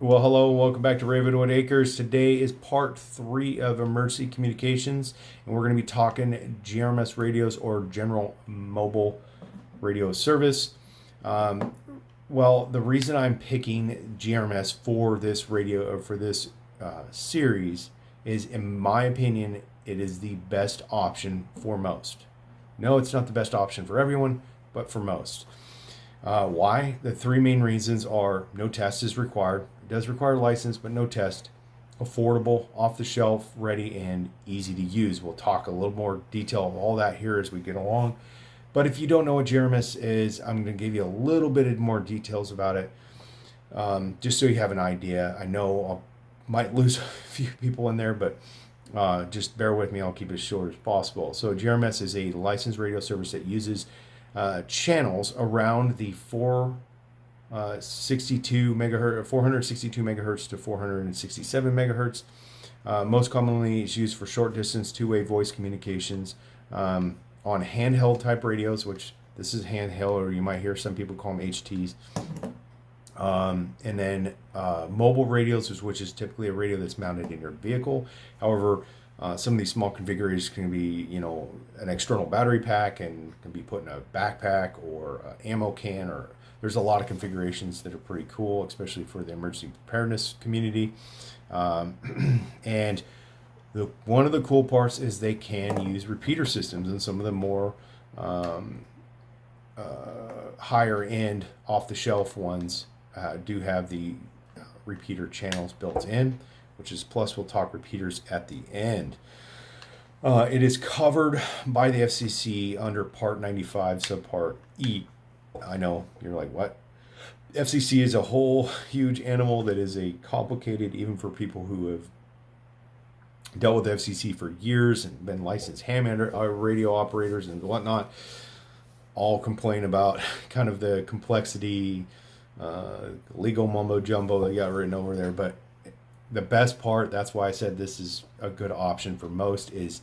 Well, hello, welcome back to Ravenwood Acres. Today is part 3 of emergency communications, and we're going to be talking GMRS radios or General Mobile Radio Service. Um, well, the reason I'm picking GMRS for this radio or for this series is, in my opinion, it is the best option for most. No, it's not the best option for everyone, but for most. Why? The three main reasons are: no test is required. It does require a license, but no test. Affordable, off the shelf, ready, and easy to use. We'll talk a little more detail of all that here as we get along. But if you don't know what GMRS is, I'm going to give you a little bit more details about it, just so you have an idea. I know I might lose a few people in there, but just bear with me. I'll keep it as short as possible. So GMRS is a licensed radio service that uses channels around the 462 megahertz, 462 megahertz to 467 megahertz. Most commonly, it's used for short distance two-way voice communications on handheld type radios, which this is handheld, or you might hear some people call them HTs. And then mobile radios, which is typically a radio that's mounted in your vehicle. However, some of these small configurations can be, an external battery pack and can be put in a backpack or an ammo can, or there's a lot of configurations that are pretty cool, especially for the emergency preparedness community. And one of the cool parts is they can use repeater systems, and some of the more higher end off the shelf ones do have the repeater channels built in, which is plus. We'll talk repeaters at the end. It is covered by the FCC under Part 95, Subpart E. I know you're like, what? FCC is a whole huge animal that is a complicated, even for people who have dealt with the FCC for years and been licensed ham radio operators and whatnot. All complain about kind of the complexity, legal mumbo jumbo that got written over there, but the best part, that's why I said this is a good option for most, is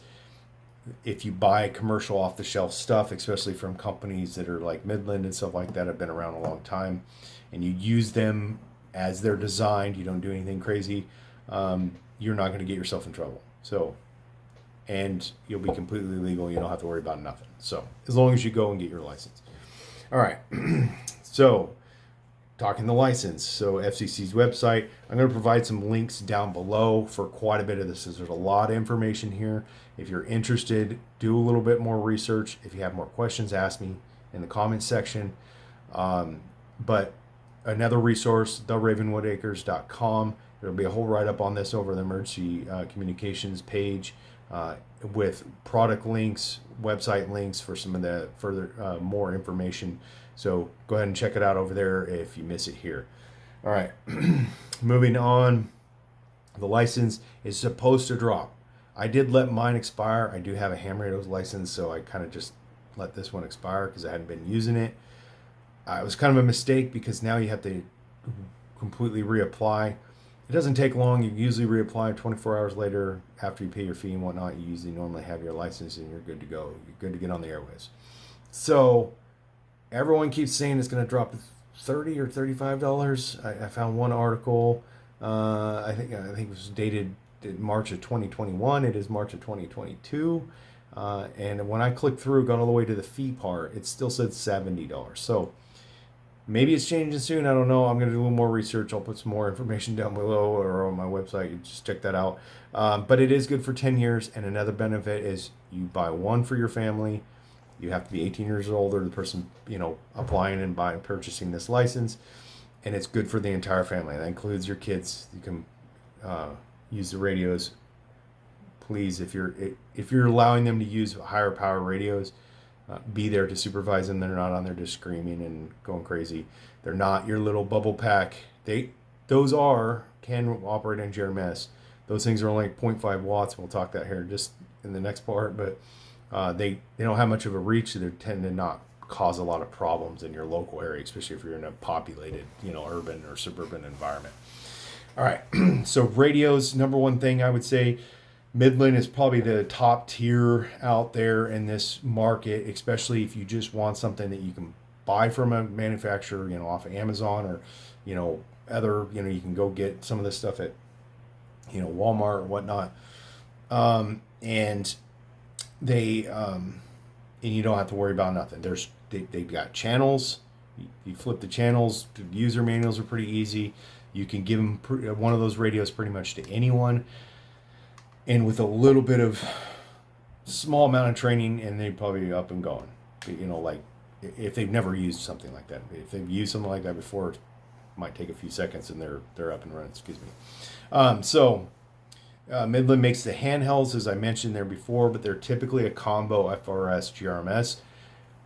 if you buy commercial off the shelf stuff, especially from companies that are like Midland and stuff like that, have been around a long time, and you use them as they're designed, you don't do anything crazy, you're not going to get yourself in trouble. So, and you'll be completely legal. You don't have to worry about nothing. So as long as you go and get your license. All right. So, talking the license, so FCC's website, I'm going to provide some links down below for quite a bit of this. There's a lot of information here. If you're interested, do a little bit more research. If you have more questions, ask me in the comments section. But another resource, theravenwoodacres.com. There'll be a whole write-up on this over the emergency communications page with product links, website links for some of the further more information. So go ahead and check it out over there if you miss it here. All right, moving on. The license is supposed to drop. I did let mine expire. I do have a ham radios license, so I kind of just let this one expire because I hadn't been using it. It was kind of a mistake because now you have to completely reapply. It doesn't take long. You usually reapply 24 hours later after you pay your fee and whatnot. You usually normally have your license and you're good to go. You're good to get on the airwaves. So everyone keeps saying it's going to drop to $30 or $35. I found one article. I think it was dated March of 2021. It is March of 2022. And when I clicked through, got all the way to the fee part, it still said $70. So maybe it's changing soon. I don't know. I'm going to do a little more research. I'll put some more information down below or on my website. You just check that out. But it is good for 10 years. And another benefit is you buy one for your family. You have to be 18 years old, or the person, applying and purchasing this license. And it's good for the entire family. That includes your kids. You can use the radios. Please, if you're allowing them to use higher power radios, be there to supervise them. They're not on there just screaming and going crazy. They're not your little bubble pack. Those can operate on GMRS. Those things are only like 0.5 watts. We'll talk that here just in the next part, but they don't have much of a reach. So they tend to not cause a lot of problems in your local area, especially if you're in a populated, urban or suburban environment. All right. So radios, number one thing I would say, Midland is probably the top tier out there in this market, especially if you just want something that you can buy from a manufacturer, off of Amazon or, other, you can go get some of this stuff at, Walmart or whatnot. And and you don't have to worry about nothing. They've got channels. You flip the channels. The user manuals are pretty easy. You can give them one of those radios pretty much to anyone. And with a little bit of small amount of training, and they'd probably be up and going. Like if they've never used something like that. If they've used something like that before, it might take a few seconds and they're up and running. Excuse me. Midland makes the handhelds, as I mentioned there before, but they're typically a combo FRS GRMS.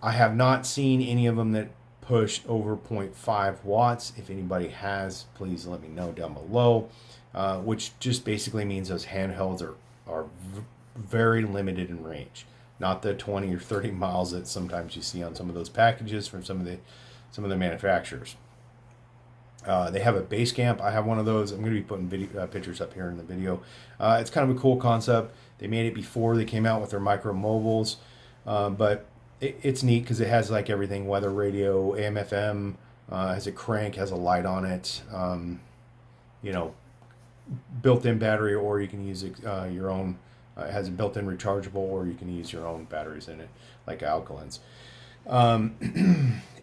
I have not seen any of them that push over 0.5 watts. If anybody has, please let me know down below, which just basically means those handhelds are very limited in range, not the 20 or 30 miles that sometimes you see on some of those packages from some of the manufacturers. They have a base camp. I have one of those. I'm going to be putting pictures up here in the video. It's kind of a cool concept. They made it before they came out with their micro mobiles, but it's neat because it has like everything: weather radio, AM, FM, has a crank, has a light on it, built-in battery, or you can use your own. It has a built-in rechargeable, or you can use your own batteries in it, like alkalins.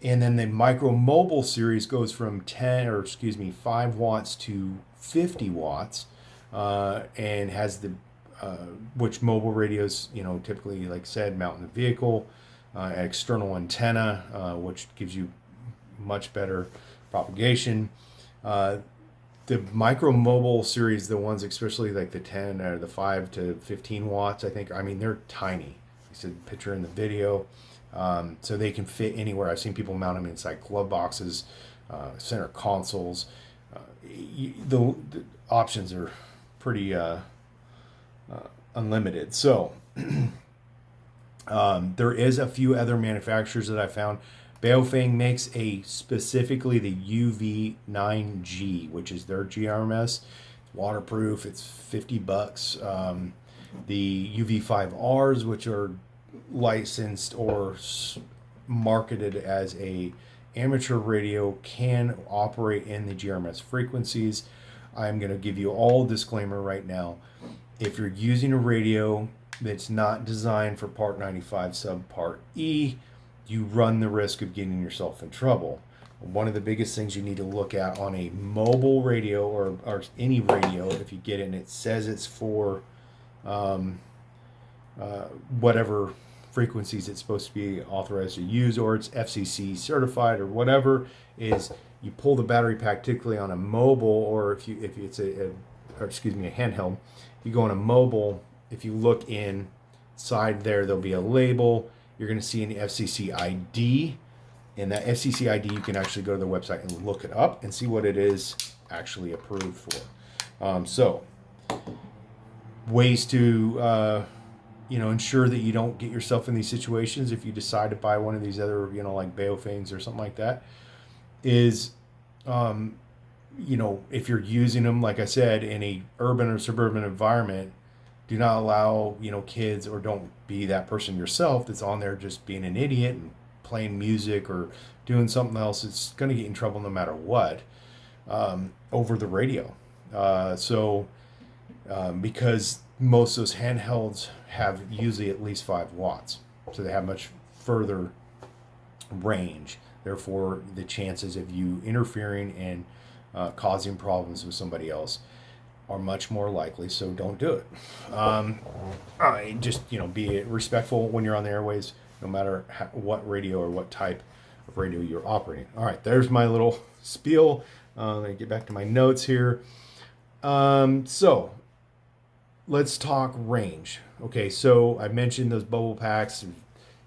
And then the micro mobile series goes from 5 watts to 50 watts, and has which mobile radios, typically, like I said, mount in the vehicle, external antenna, which gives you much better propagation. The micro mobile series, the ones especially like the 10 or the 5 to 15 watts, they're tiny. I said picture in the video. So they can fit anywhere. I've seen people mount them inside glove boxes, center consoles. The options are pretty unlimited. So there is a few other manufacturers that I found. Baofeng makes specifically the UV9G, which is their GRMS. It's waterproof. It's $50. The UV5Rs, which are licensed or marketed as a amateur radio, can operate in the GMRS frequencies. I'm going to give you all disclaimer right now. If you're using a radio that's not designed for Part 95 subpart E, you run the risk of getting yourself in trouble. One of the biggest things you need to look at on a mobile radio or any radio, if you get it and it says it's for whatever frequencies it's supposed to be authorized to use, or it's FCC certified or whatever, is you pull the battery pack, particularly on a mobile, or if it's a handheld. If you go on a mobile, if you look inside there'll be a label. You're going to see an FCC ID, and that FCC ID, you can actually go to the website and look it up and see what it is actually approved for. So ways to ensure that you don't get yourself in these situations if you decide to buy one of these other, like Baofengs or something like that, is, if you're using them, like I said, in a urban or suburban environment, do not allow, kids, or don't be that person yourself that's on there just being an idiot and playing music or doing something else. It's going to get in trouble no matter what, over the radio. Because most of those handhelds have usually at least 5 watts, so they have much further range. Therefore, the chances of you interfering and causing problems with somebody else are much more likely. So don't do it. Just be respectful when you're on the airways, no matter what radio or what type of radio you're operating. All right, there's my little spiel. Let me get back to my notes here. So let's talk range. Okay, so I mentioned those bubble packs.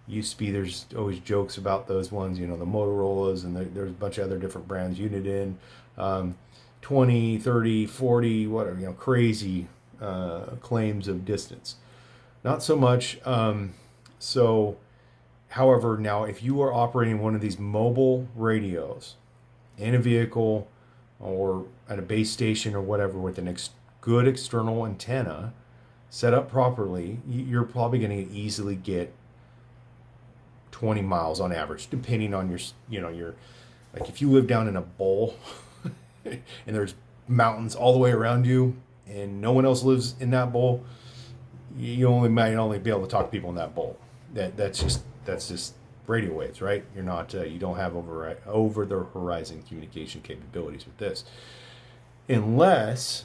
Used to be, there's always jokes about those ones, the Motorola's, and there's a bunch of other different brands, Uniden, 20, 30, 40, whatever, crazy claims of distance. Not so much. However, now if you are operating one of these mobile radios in a vehicle or at a base station or whatever with an good external antenna set up properly, you're probably going to easily get 20 miles on average, depending on your like if you live down in a bowl and there's mountains all the way around you, and no one else lives in that bowl, you might only be able to talk to people in that bowl. That's just radio waves, right? You're not you don't have over the horizon communication capabilities with this, unless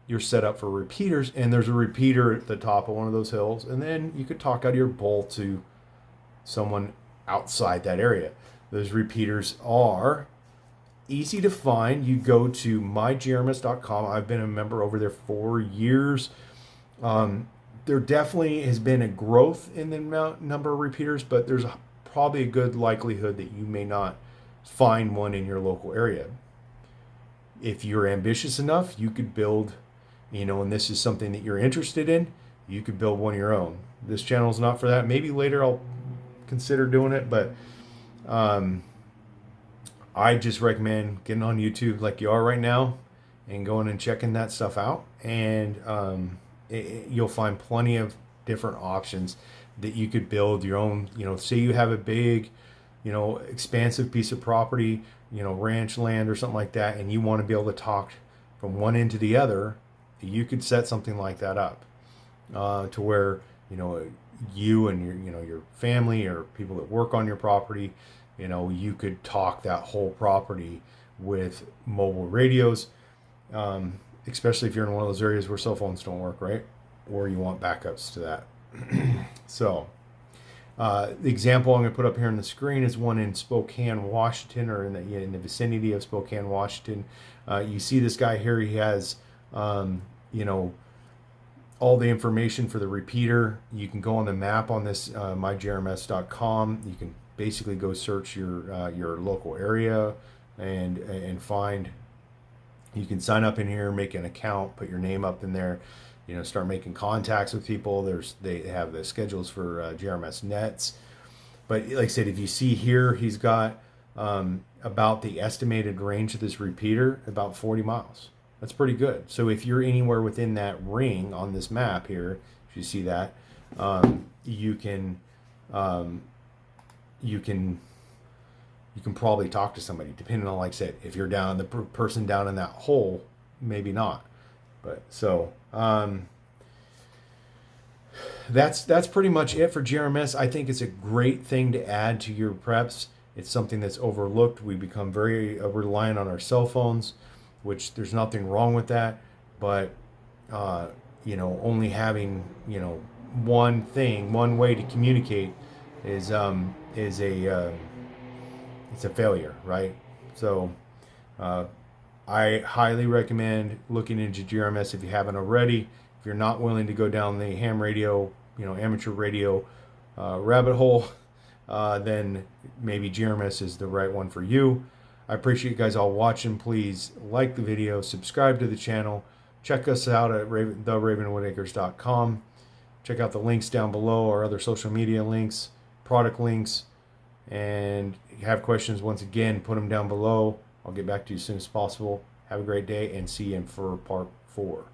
you're set up for repeaters, and there's a repeater at the top of one of those hills, and then you could talk out of your bowl to someone outside that area. Those repeaters are easy to find. You go to mygmrs.com. I've been a member over there for years. There definitely has been a growth in the number of repeaters, but there's probably a good likelihood that you may not find one in your local area. If you're ambitious enough, you could build, and this is something that you're interested in, you could build one of your own. This channel is not for that. Maybe later I'll consider doing it, but I just recommend getting on YouTube like you are right now and going and checking that stuff out, and you'll find plenty of different options that you could build your own. Say you have a big, expansive piece of property, ranch land or something like that, and you want to be able to talk from one end to the other. You could set something like that up to where you and your family or people that work on your property, you could talk that whole property with mobile radios, especially if you're in one of those areas where cell phones don't work, right? Or you want backups to that. So the example I'm going to put up here on the screen is one in Spokane, Washington, or in the vicinity of Spokane, Washington. You see this guy here. He has all the information for the repeater. You can go on the map on this mygmrs.com. You can basically go search your local area and find. You can sign up in here, make an account, put your name up in there, start making contacts with people. They have the schedules for GMRS nets. But like I said, if you see here, he's got about the estimated range of this repeater, about 40 miles. That's pretty good. So if you're anywhere within that ring on this map here, if you see that, you can probably talk to somebody, depending on, like I said, if you're down the person down in that hole, maybe not. But so that's pretty much it for GMRS. I think it's a great thing to add to your preps. It's something that's overlooked. We become very reliant on our cell phones, which there's nothing wrong with that, but only having one way to communicate is a failure, right? So I highly recommend looking into GMRS if you haven't already. If you're not willing to go down the ham radio, amateur radio rabbit hole, then maybe GMRS is the right one for you. I appreciate you guys all watching. Please like the video, subscribe to the channel, check us out at theravenwoodacres.com. Check out the links down below, our other social media links, product links, and if you have questions, once again, put them down below. I'll get back to you as soon as possible. Have a great day, and see you for part 4.